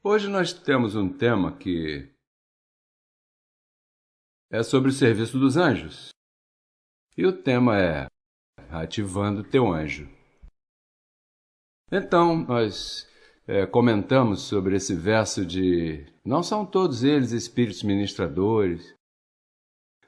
Hoje nós temos um tema que é sobre o serviço dos anjos. E o tema é Ativando Teu Anjo. Então, nós comentamos sobre esse verso de não são todos eles espíritos ministradores.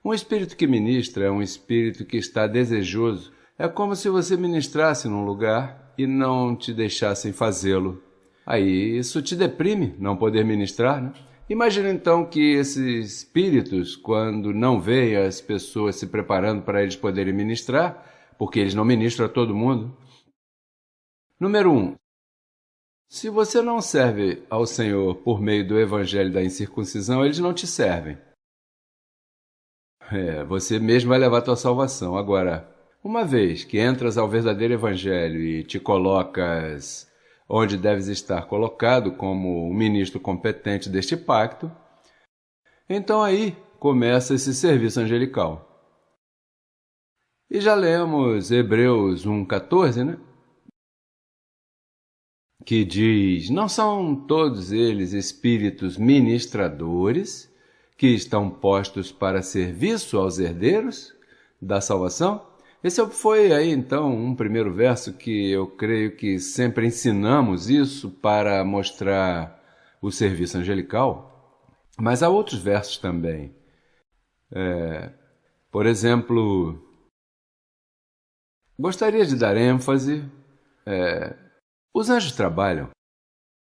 Um espírito que ministra é um espírito que está desejoso. É como se você ministrasse num lugar e não te deixassem fazê-lo. Aí isso te deprime, não poder ministrar, né? Imagina então que esses espíritos, quando não veem as pessoas se preparando para eles poderem ministrar, porque eles não ministram a todo mundo. Número 1. Se você não serve ao Senhor por meio do evangelho da incircuncisão, eles não te servem. Você mesmo vai levar a tua salvação. Agora, uma vez que entras ao verdadeiro evangelho e te colocas onde deves estar colocado como um ministro competente deste pacto, então aí começa esse serviço angelical. E já lemos Hebreus 1,14, né? Que diz, não são todos eles espíritos ministradores que estão postos para serviço aos herdeiros da salvação? Esse foi aí então um primeiro verso que eu creio que sempre ensinamos isso para mostrar o serviço angelical, mas há outros versos também. Por exemplo, gostaria de dar ênfase, os anjos trabalham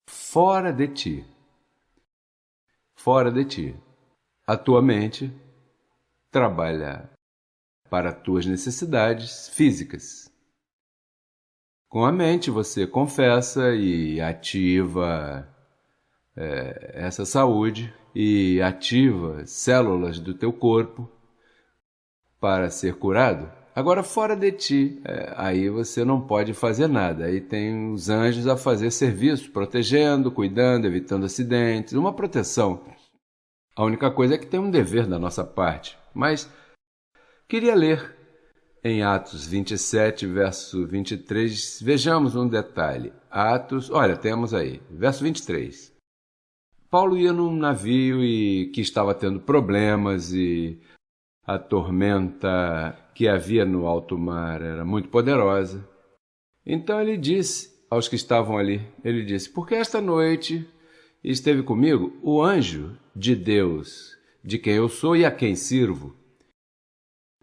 fora de ti. Fora de ti. A tua mente trabalha para tuas necessidades físicas. Com a mente você confessa e ativa essa saúde e ativa células do teu corpo para ser curado. Agora, fora de ti, aí você não pode fazer nada. Aí tem os anjos a fazer serviço, protegendo, cuidando, evitando acidentes, uma proteção. A única coisa é que tem um dever da nossa parte. Mas queria ler em Atos 27, verso 23, vejamos um detalhe. Temos aí, verso 23. Paulo ia num navio e que estava tendo problemas e a tormenta que havia no alto mar era muito poderosa. Então ele disse aos que estavam ali, porque esta noite esteve comigo o anjo de Deus, de quem eu sou e a quem sirvo,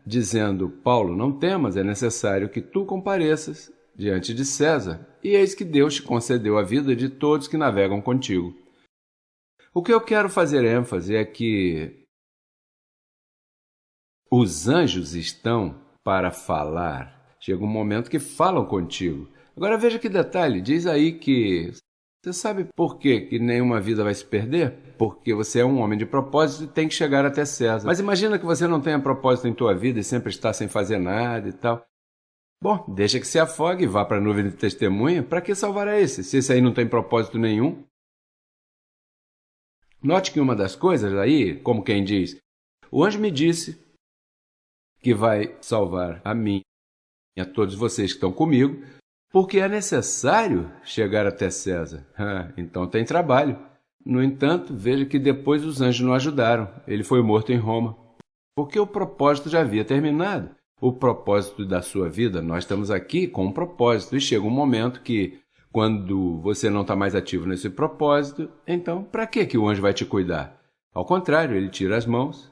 dizendo, Paulo, não temas, é necessário que tu compareças diante de César, e eis que Deus te concedeu a vida de todos que navegam contigo. O que eu quero fazer ênfase é que os anjos estão para falar. Chega um momento que falam contigo. Agora veja que detalhe, diz aí que você sabe por que nenhuma vida vai se perder? Porque você é um homem de propósito e tem que chegar até César. Mas imagina que você não tenha propósito em tua vida e sempre está sem fazer nada e tal. Bom, deixa que se afogue e vá para a nuvem de testemunha. Para que salvar esse? Se esse aí não tem propósito nenhum. Note que uma das coisas aí, como quem diz, o anjo me disse que vai salvar a mim e a todos vocês que estão comigo, porque é necessário chegar até César. Então tem trabalho. No entanto, veja que depois os anjos não ajudaram. Ele foi morto em Roma, porque o propósito já havia terminado. O propósito da sua vida, nós estamos aqui com um propósito, e chega um momento que, quando você não está mais ativo nesse propósito, então para que o anjo vai te cuidar? Ao contrário, ele tira as mãos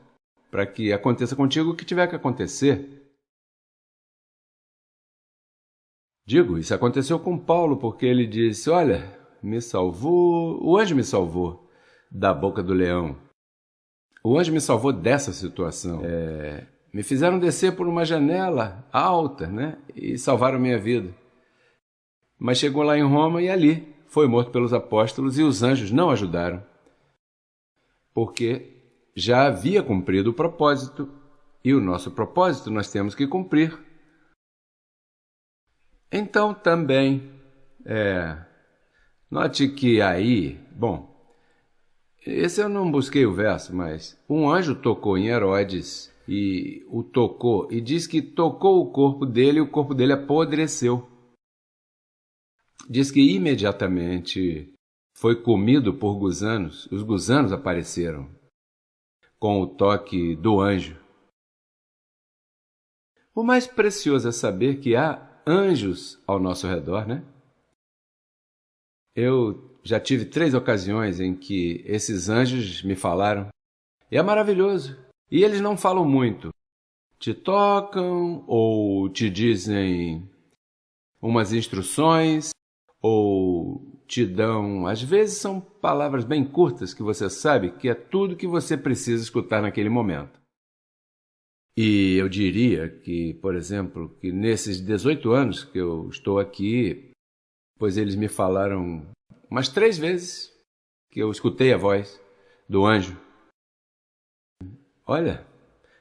para que aconteça contigo o que tiver que acontecer. Digo, isso aconteceu com Paulo, porque ele disse, olha, o anjo me salvou da boca do leão. O anjo me salvou dessa situação. Me fizeram descer por uma janela alta, né? E salvaram minha vida. Mas chegou lá em Roma e ali foi morto pelos apóstolos e os anjos não ajudaram. Porque já havia cumprido o propósito, e o nosso propósito nós temos que cumprir. Então também, note que aí, esse eu não busquei o verso, mas um anjo tocou em Herodes, e o tocou, e diz que tocou o corpo dele, e o corpo dele apodreceu. Diz que imediatamente foi comido por gusanos. Os gusanos apareceram com o toque do anjo. O mais precioso é saber que há anjos ao nosso redor, né? Eu já tive 3 ocasiões em que esses anjos me falaram. E é maravilhoso. E eles não falam muito. Te tocam ou te dizem umas instruções ou te dão... Às vezes são palavras bem curtas que você sabe que é tudo que você precisa escutar naquele momento. E eu diria que, por exemplo, que nesses 18 anos que eu estou aqui, pois eles me falaram umas 3 vezes que eu escutei a voz do anjo. Olha,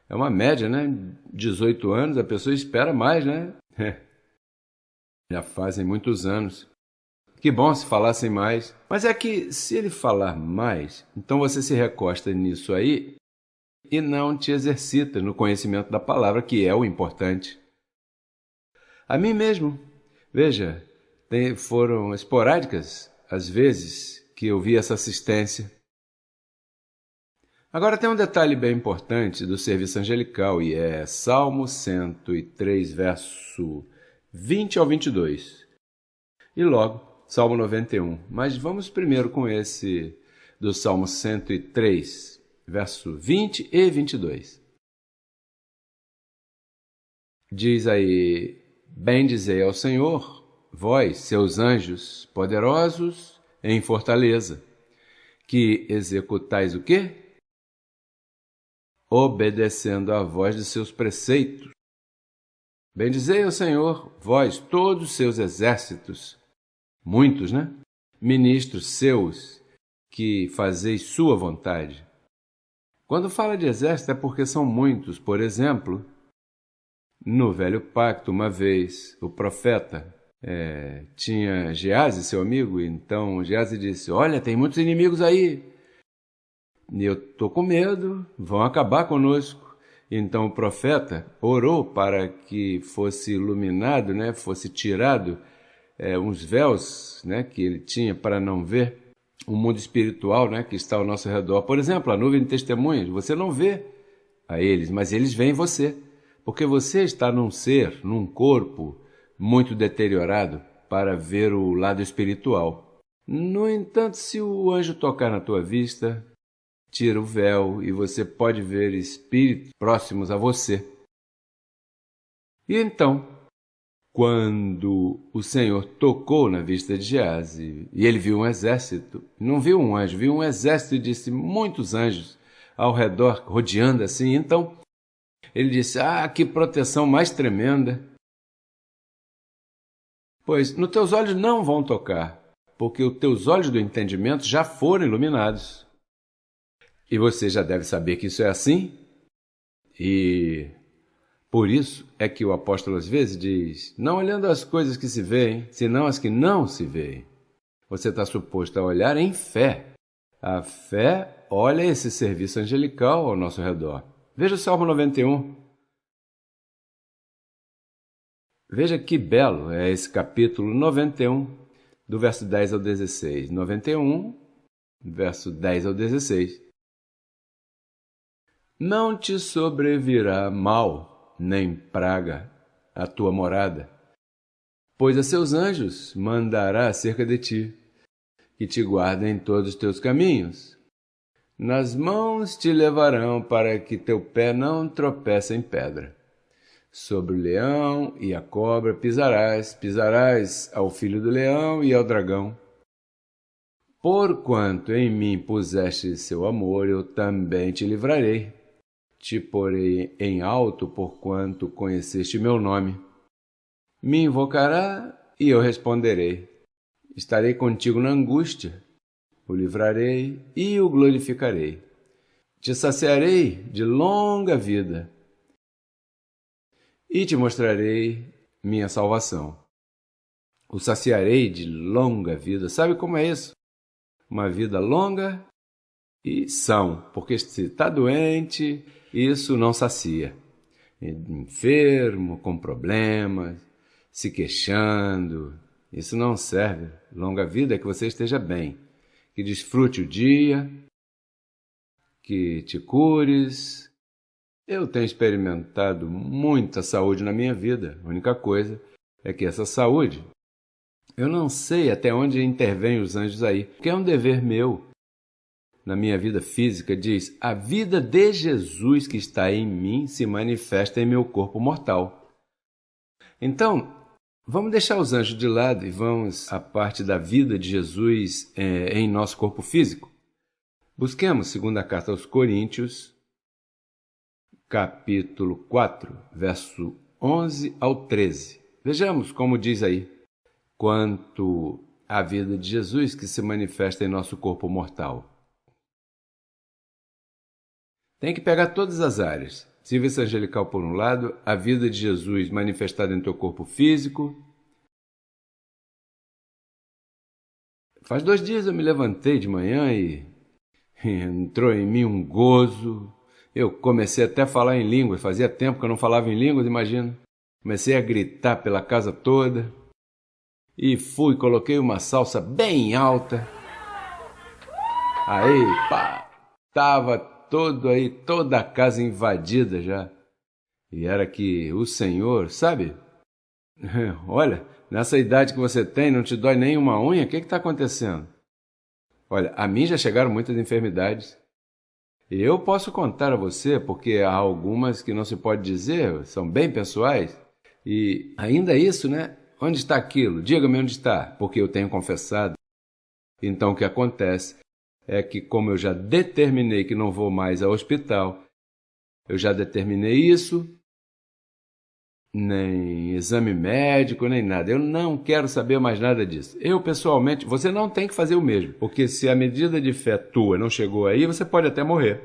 é uma média, né? 18 anos, a pessoa espera mais, né? Já fazem muitos anos. Que bom se falassem mais. Mas é que se ele falar mais, então você se recosta nisso aí e não te exercita no conhecimento da palavra, que é o importante. A mim mesmo, veja, foram esporádicas as vezes que eu vi essa assistência. Agora tem um detalhe bem importante do serviço angelical e é Salmo 103, verso 20 ao 22. E logo, Salmo 91. Mas vamos primeiro com esse do Salmo 103, verso 20 e 22. Diz aí: bendizei ao Senhor, vós, seus anjos poderosos em fortaleza, que executais o quê? Obedecendo à voz de seus preceitos. Bendizei ao Senhor, vós, todos os seus exércitos, muitos, né? Ministros seus, que fazeis sua vontade. Quando fala de exército é porque são muitos. Por exemplo, no Velho Pacto, uma vez, o profeta tinha Geazi, seu amigo, então Geazi disse: olha, tem muitos inimigos aí. E eu estou com medo, vão acabar conosco. Então o profeta orou para que fosse iluminado, né, fosse tirado uns véus, né, que ele tinha para não ver o mundo espiritual, né, que está ao nosso redor. Por exemplo, a nuvem de testemunhas, você não vê a eles, mas eles veem você, porque você está num ser, num corpo muito deteriorado para ver o lado espiritual. No entanto, se o anjo tocar na tua vista, tira o véu e você pode ver espíritos próximos a você. E então, quando o Senhor tocou na vista de Geazi e ele viu um exército, não viu um anjo, viu um exército e disse muitos anjos ao redor, rodeando assim. Então, ele disse: ah, que proteção mais tremenda! Pois nos teus olhos não vão tocar, porque os teus olhos do entendimento já foram iluminados. E você já deve saber que isso é assim. E por isso é que o apóstolo às vezes diz: não olhando as coisas que se veem, senão as que não se veem. Você está suposto a olhar em fé. A fé olha esse serviço angelical ao nosso redor. Veja o Salmo 91. Veja que belo é esse capítulo 91, do verso 10 ao 16. 91, verso 10 ao 16. Não te sobrevirá mal, nem praga, a tua morada, pois a seus anjos mandará acerca de ti, que te guardem em todos os teus caminhos. Nas mãos te levarão para que teu pé não tropece em pedra. Sobre o leão e a cobra pisarás ao filho do leão e ao dragão. Porquanto em mim puseste seu amor, eu também te livrarei. Te porei em alto, porquanto conheceste meu nome. Me invocará e eu responderei. Estarei contigo na angústia, o livrarei e o glorificarei. Te saciarei de longa vida e te mostrarei minha salvação. O saciarei de longa vida. Sabe como é isso? Uma vida longa e são, porque se está doente, isso não sacia. Enfermo, com problemas, se queixando, isso não serve. Longa vida é que você esteja bem. que desfrute o dia, que te cures. Eu tenho experimentado muita saúde na minha vida. A única coisa é que essa saúde, eu não sei até onde intervêm os anjos aí, porque é um dever meu. Na minha vida física diz, a vida de Jesus que está em mim se manifesta em meu corpo mortal. Então, vamos deixar os anjos de lado e vamos à parte da vida de Jesus em nosso corpo físico. Busquemos segunda carta aos Coríntios, capítulo 4, verso 11 ao 13. Vejamos como diz aí, quanto à vida de Jesus que se manifesta em nosso corpo mortal. Tem que pegar todas as áreas. Serviço angelical por um lado, a vida de Jesus manifestada em teu corpo físico. Faz 2 dias eu me levantei de manhã e entrou em mim um gozo. Eu comecei até a falar em línguas, fazia tempo que eu não falava em línguas, imagina. Comecei a gritar pela casa toda e coloquei uma salsa bem alta. Aí, pá, tava toda a casa invadida já. E era que o Senhor, sabe? Olha, nessa idade que você tem, não te dói nem uma unha? O que está acontecendo? Olha, a mim já chegaram muitas enfermidades. E eu posso contar a você, porque há algumas que não se pode dizer, são bem pessoais. E ainda isso, né? Onde está aquilo? Diga-me onde está, porque eu tenho confessado. Então o que acontece é que, como eu já determinei que não vou mais ao hospital, eu já determinei isso, nem exame médico, nem nada. Eu não quero saber mais nada disso. Eu, pessoalmente, você não tem que fazer o mesmo, porque se a medida de fé tua não chegou aí, você pode até morrer.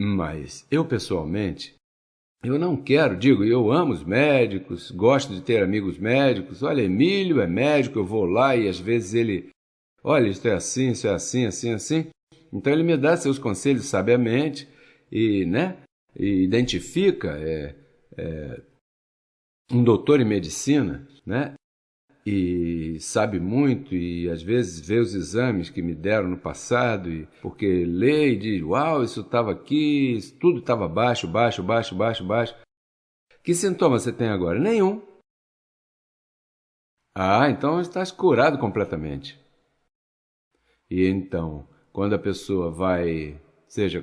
Mas eu, pessoalmente, eu não quero, eu amo os médicos, gosto de ter amigos médicos. Olha, Emílio é médico, eu vou lá e às vezes ele... Olha, isso é assim, assim. Então ele me dá seus conselhos sabiamente e, né, e identifica, um doutor em medicina, né, e sabe muito e às vezes vê os exames que me deram no passado, porque lê e diz, uau, isso estava aqui, isso tudo estava baixo. Que sintoma você tem agora? Nenhum. Ah, então estás curado completamente. E então, quando a pessoa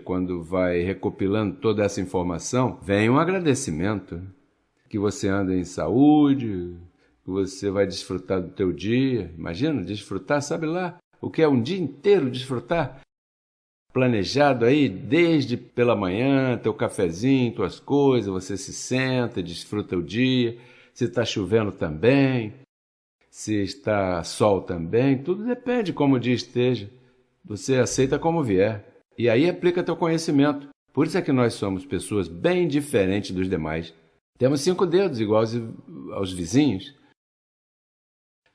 quando vai recopilando toda essa informação, vem um agradecimento, que você anda em saúde, que você vai desfrutar do teu dia. Imagina, desfrutar, sabe lá, o que é um dia inteiro desfrutar? Planejado aí, desde pela manhã, teu cafezinho, tuas coisas, você se senta, desfruta o dia, se está chovendo também, se está sol também, tudo depende como o dia esteja. Você aceita como vier. E aí aplica teu conhecimento. Por isso é que nós somos pessoas bem diferentes dos demais. Temos 5 dedos iguais aos vizinhos.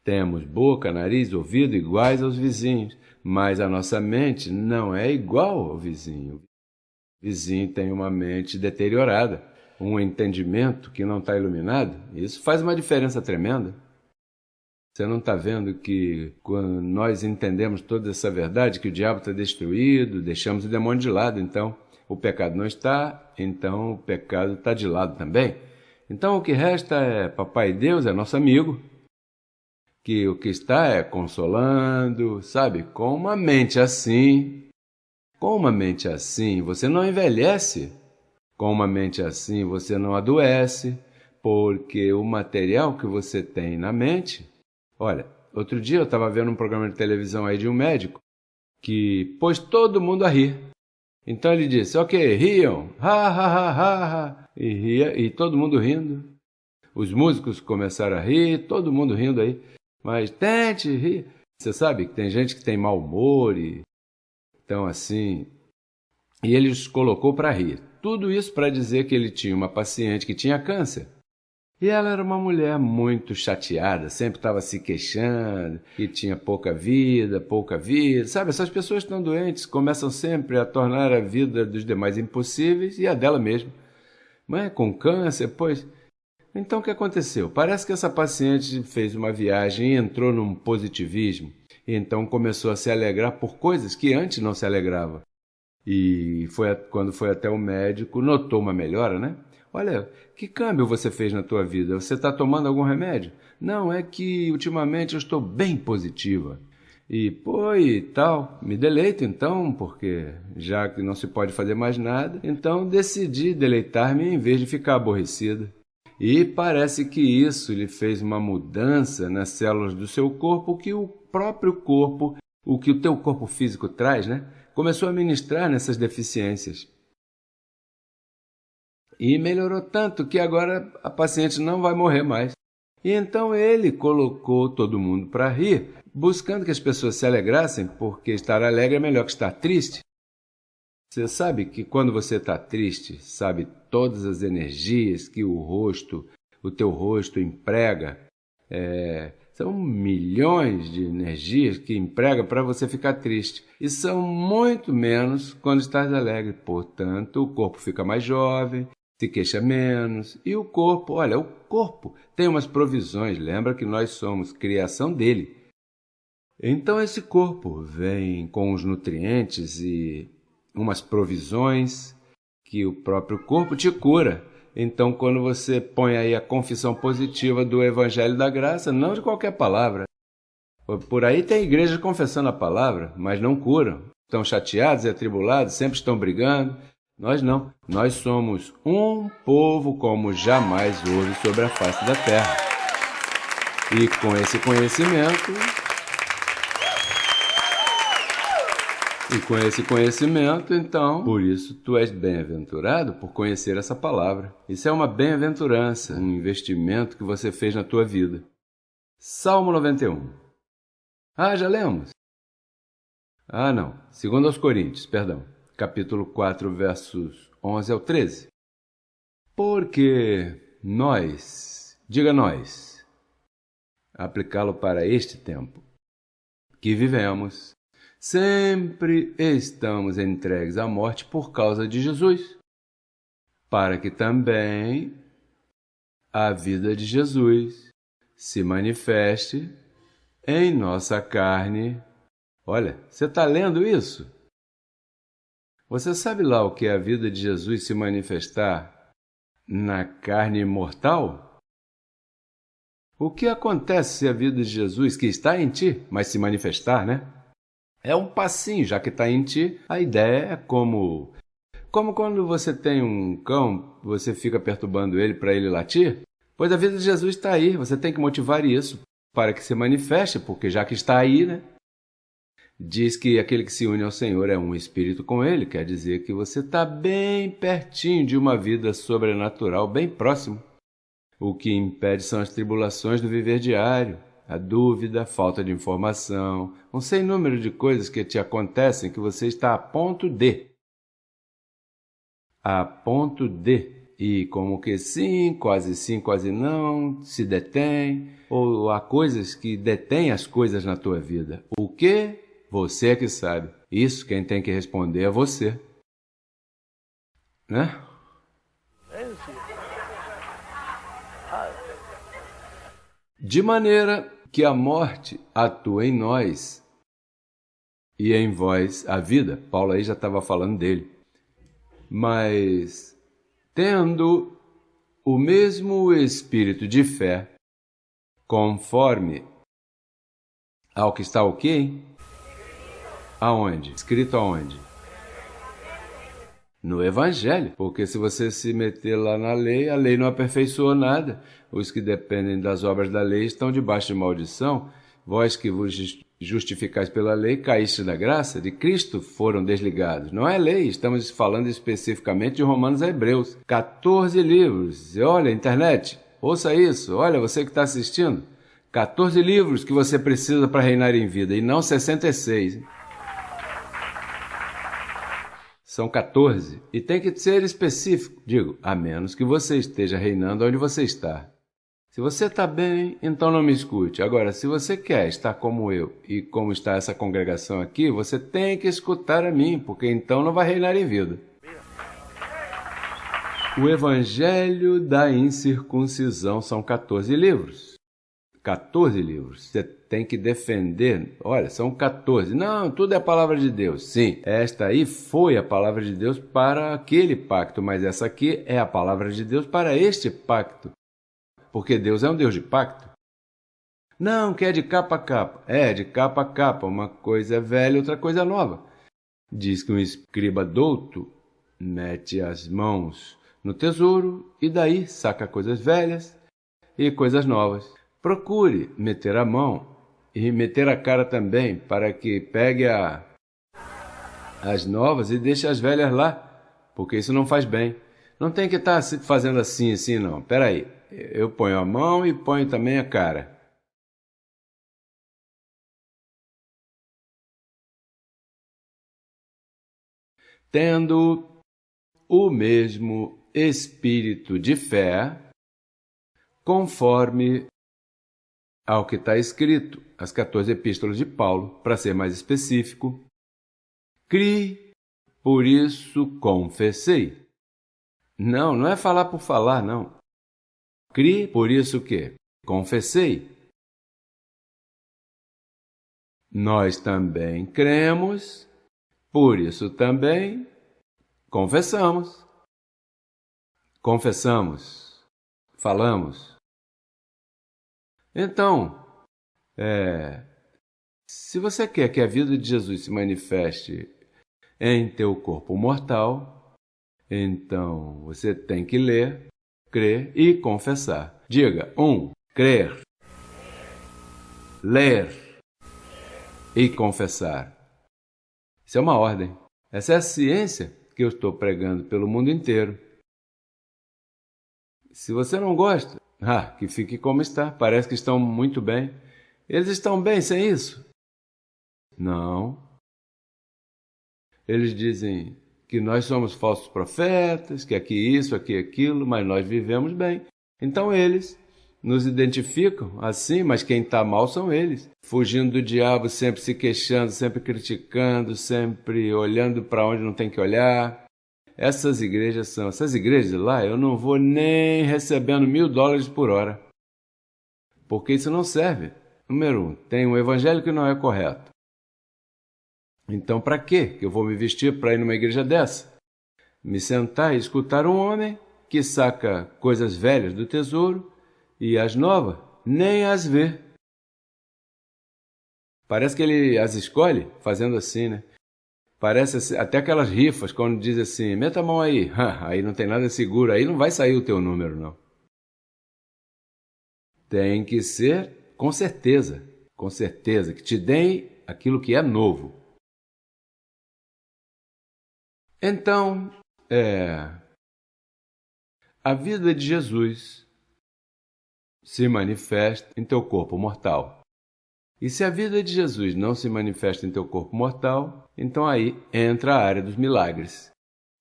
Temos boca, nariz, ouvido iguais aos vizinhos. Mas a nossa mente não é igual ao vizinho. O vizinho tem uma mente deteriorada, um entendimento que não está iluminado. Isso faz uma diferença tremenda. Você não está vendo que quando nós entendemos toda essa verdade, que o diabo está destruído, deixamos o demônio de lado, então o pecado não está, então o pecado está de lado também. Então o que resta é Papai Deus, é nosso amigo, que o que está é consolando, sabe? Com uma mente assim você não envelhece, com uma mente assim você não adoece, porque o material que você tem na mente... Olha, outro dia eu estava vendo um programa de televisão aí de um médico que pôs todo mundo a rir. Então ele disse, ok, riam, ha, e ria, e todo mundo rindo. Os músicos começaram a rir, todo mundo rindo aí, mas tente rir. Você sabe que tem gente que tem mau humor, então assim, e ele os colocou para rir. Tudo isso para dizer que ele tinha uma paciente que tinha câncer. E ela era uma mulher muito chateada, sempre estava se queixando, que tinha pouca vida. Sabe, essas pessoas que estão doentes começam sempre a tornar a vida dos demais impossíveis e a dela mesma. Mas com câncer, pois... Então o que aconteceu? Parece que essa paciente fez uma viagem e entrou num positivismo. E então começou a se alegrar por coisas que antes não se alegrava. E quando foi até o médico, notou uma melhora, né? Olha, que câmbio você fez na tua vida? Você está tomando algum remédio? Não, é que ultimamente eu estou bem positiva. E tal, me deleito então, porque já que não se pode fazer mais nada, então decidi deleitar-me em vez de ficar aborrecida. E parece que isso lhe fez uma mudança nas células do seu corpo que o próprio corpo, o que o teu corpo físico traz, né? Começou a ministrar nessas deficiências. E melhorou tanto que agora a paciente não vai morrer mais. E então ele colocou todo mundo para rir, buscando que as pessoas se alegrassem, porque estar alegre é melhor que estar triste. Você sabe que quando você está triste, sabe todas as energias que o teu rosto emprega, são milhões de energias que emprega para você ficar triste. E são muito menos quando estás alegre. Portanto, o corpo fica mais jovem, se queixa menos. E o corpo tem umas provisões. Lembra que nós somos criação dele. Então esse corpo vem com os nutrientes e umas provisões que o próprio corpo te cura. Então, quando você põe aí a confissão positiva do Evangelho da Graça, não de qualquer palavra. Por aí tem igrejas confessando a palavra, mas não curam. Estão chateados e atribulados, sempre estão brigando. Nós não. Nós somos um povo como jamais houve sobre a face da terra. E com esse conhecimento, então, por isso tu és bem-aventurado por conhecer essa palavra. Isso é uma bem-aventurança, um investimento que você fez na tua vida. Salmo 91. Já lemos? Não. 2 aos Coríntios, capítulo 4, versos 11 ao 13. Porque diga nós, aplicá-lo para este tempo que vivemos, sempre estamos entregues à morte por causa de Jesus, para que também a vida de Jesus se manifeste em nossa carne. Olha, você está lendo isso? Você sabe lá o que é a vida de Jesus se manifestar na carne mortal? O que acontece se a vida de Jesus, que está em ti, mas se manifestar, né? É um passinho, já que está em ti. A ideia é como quando você tem um cão, você fica perturbando ele para ele latir. Pois a vida de Jesus está aí, você tem que motivar isso para que se manifeste, porque já que está aí, né? Diz que aquele que se une ao Senhor é um espírito com ele, quer dizer que você está bem pertinho de uma vida sobrenatural, bem próximo. O que impede são as tribulações do viver diário. A dúvida, a falta de informação, um sem número de coisas que te acontecem que você está a ponto de. E como que sim, quase não, se detém, ou há coisas que detêm as coisas na tua vida. O quê? Você é que sabe. Isso quem tem que responder é você. Né? De maneira que a morte atua em nós e em vós a vida. Paulo aí já estava falando dele. Mas, tendo o mesmo espírito de fé, conforme ao que está o quê? Aonde? Escrito aonde? No Evangelho, porque se você se meter lá na lei, a lei não aperfeiçoou nada. Os que dependem das obras da lei estão debaixo de maldição. Vós que vos justificais pela lei, caíste da graça de Cristo, foram desligados. Não é lei, estamos falando especificamente de Romanos a Hebreus. 14 livros. E olha, internet, ouça isso. Olha, você que está assistindo. 14 livros que você precisa para reinar em vida, e não 66. São 14, e tem que ser específico, a menos que você esteja reinando onde você está. Se você está bem, então não me escute. Agora, se você quer estar como eu e como está essa congregação aqui, você tem que escutar a mim, porque então não vai reinar em vida. O Evangelho da Incircuncisão são 14 livros. 14 livros. Você tem que defender. Olha, são 14. Não, tudo é a palavra de Deus. Sim, esta aí foi a palavra de Deus para aquele pacto, mas essa aqui é a palavra de Deus para este pacto. Porque Deus é um Deus de pacto. Não, que é de capa a capa. É, de capa a capa. Uma coisa é velha, outra coisa é nova. Diz que um escriba douto mete as mãos no tesouro e daí saca coisas velhas e coisas novas. Procure meter a mão e meter a cara também para que pegue as novas e deixe as velhas lá, porque isso não faz bem. Não tem que estar fazendo assim, não. Espera aí, eu ponho a mão e ponho também a cara. Tendo o mesmo espírito de fé, conforme ao que está escrito, as 14 epístolas de Paulo, para ser mais específico, criei, por isso confessei. Não, não é falar por falar, não. Criei, por isso que confessei. Nós também cremos, por isso também confessamos. Confessamos, falamos. Então, se você quer que a vida de Jesus se manifeste em teu corpo mortal, então você tem que ler, crer e confessar. Diga: 1. Crer, ler e confessar. Isso é uma ordem. Essa é a ciência que eu estou pregando pelo mundo inteiro. Se você não gosta, que fique como está. Parece que estão muito bem. Eles estão bem sem isso? Não. Eles dizem que nós somos falsos profetas, que aqui isso, aqui aquilo, mas nós vivemos bem. Então eles nos identificam assim, mas quem está mal são eles. Fugindo do diabo, sempre se queixando, sempre criticando, sempre olhando para onde não tem que olhar. Essas igrejas lá, eu não vou nem recebendo $1.000 por hora. Porque isso não serve. Número 1, tem um evangelho que não é correto. Então, para quê que eu vou me vestir para ir numa igreja dessa? Me sentar e escutar um homem que saca coisas velhas do tesouro e as novas nem as vê. Parece que ele as escolhe fazendo assim, né? Parece até aquelas rifas, quando diz assim, meta a mão aí. Aí não tem nada seguro, aí não vai sair o teu número, não. Tem que ser com certeza, que te deem aquilo que é novo. Então, a vida de Jesus se manifesta em teu corpo mortal. E se a vida de Jesus não se manifesta em teu corpo mortal, então aí entra a área dos milagres.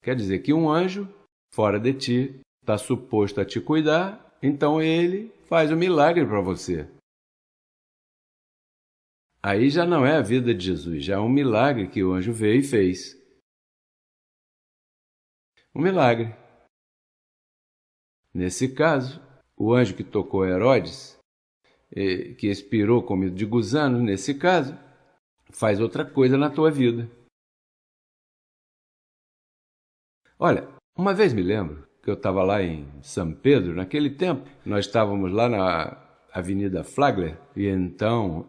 Quer dizer que um anjo, fora de ti, está suposto a te cuidar, então ele faz um milagre para você. Aí já não é a vida de Jesus, já é um milagre que o anjo veio e fez. Um milagre. Nesse caso, o anjo que tocou Herodes, que expirou com medo de gusanos, nesse caso, faz outra coisa na tua vida. Olha, uma vez me lembro que eu estava lá em São Pedro, naquele tempo, nós estávamos lá na Avenida Flagler, e então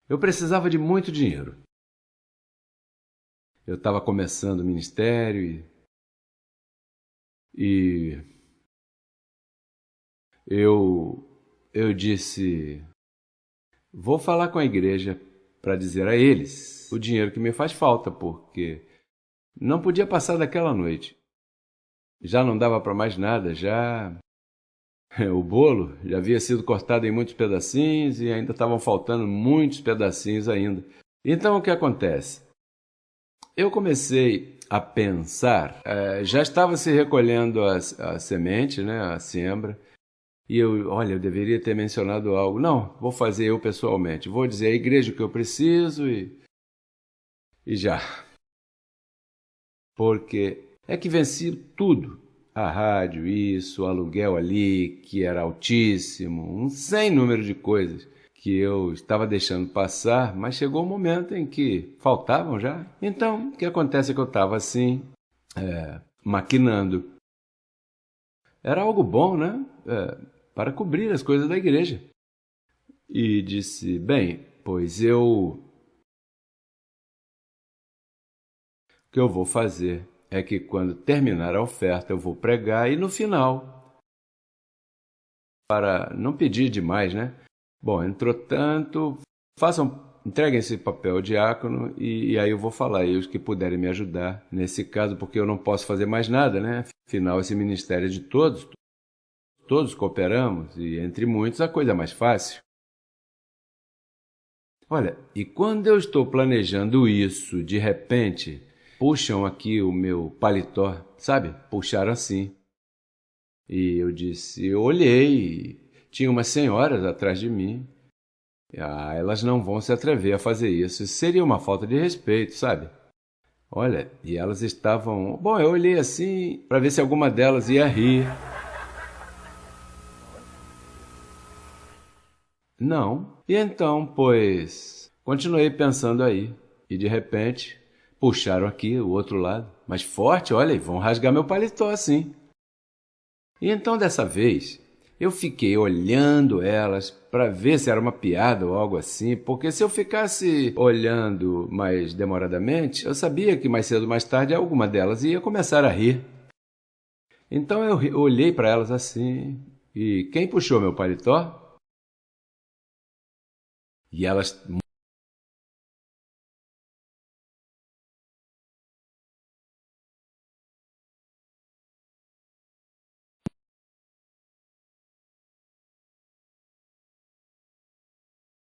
eu precisava de muito dinheiro. Eu estava começando o ministério e eu disse, vou falar com a igreja para dizer a eles o dinheiro que me faz falta, porque não podia passar daquela noite. Já não dava para mais nada, já o bolo já havia sido cortado em muitos pedacinhos e ainda estavam faltando muitos pedacinhos ainda. Então o que acontece? Eu comecei a pensar, já estava se recolhendo a semente, né, a siembra, e eu deveria ter mencionado algo. Não, vou fazer eu pessoalmente. Vou dizer à igreja o que eu preciso e já. Porque é que venci tudo. A rádio, isso, o aluguel ali, que era altíssimo, um sem número de coisas que eu estava deixando passar, mas chegou um momento em que faltavam já. Então, o que acontece é que eu estava assim, maquinando. Era algo bom, né? Para cobrir as coisas da igreja. E disse, bem, pois o que eu vou fazer é que quando terminar a oferta eu vou pregar e no final, para não pedir demais, né? Bom, entrou tanto, entreguem esse papel ao diácono e aí eu vou falar, e os que puderem me ajudar nesse caso, porque eu não posso fazer mais nada, né? Afinal, esse ministério é de todos, todos cooperamos e entre muitos a coisa é mais fácil. Olha, e quando eu estou planejando isso, de repente, puxam aqui o meu paletó, sabe? Puxaram assim. E eu disse, eu olhei, tinha umas senhoras atrás de mim. Ah, elas não vão se atrever a fazer isso. Isso seria uma falta de respeito, sabe? Olha, e elas estavam. Bom, eu olhei assim para ver se alguma delas ia rir. Não. E então, pois, continuei pensando aí. E de repente, puxaram aqui o outro lado. Mas forte, olha, e vão rasgar meu paletó assim. E então, dessa vez, eu fiquei olhando elas para ver se era uma piada ou algo assim, porque se eu ficasse olhando mais demoradamente, eu sabia que mais cedo ou mais tarde alguma delas ia começar a rir. Então eu olhei para elas assim, e quem puxou meu paletó? E elas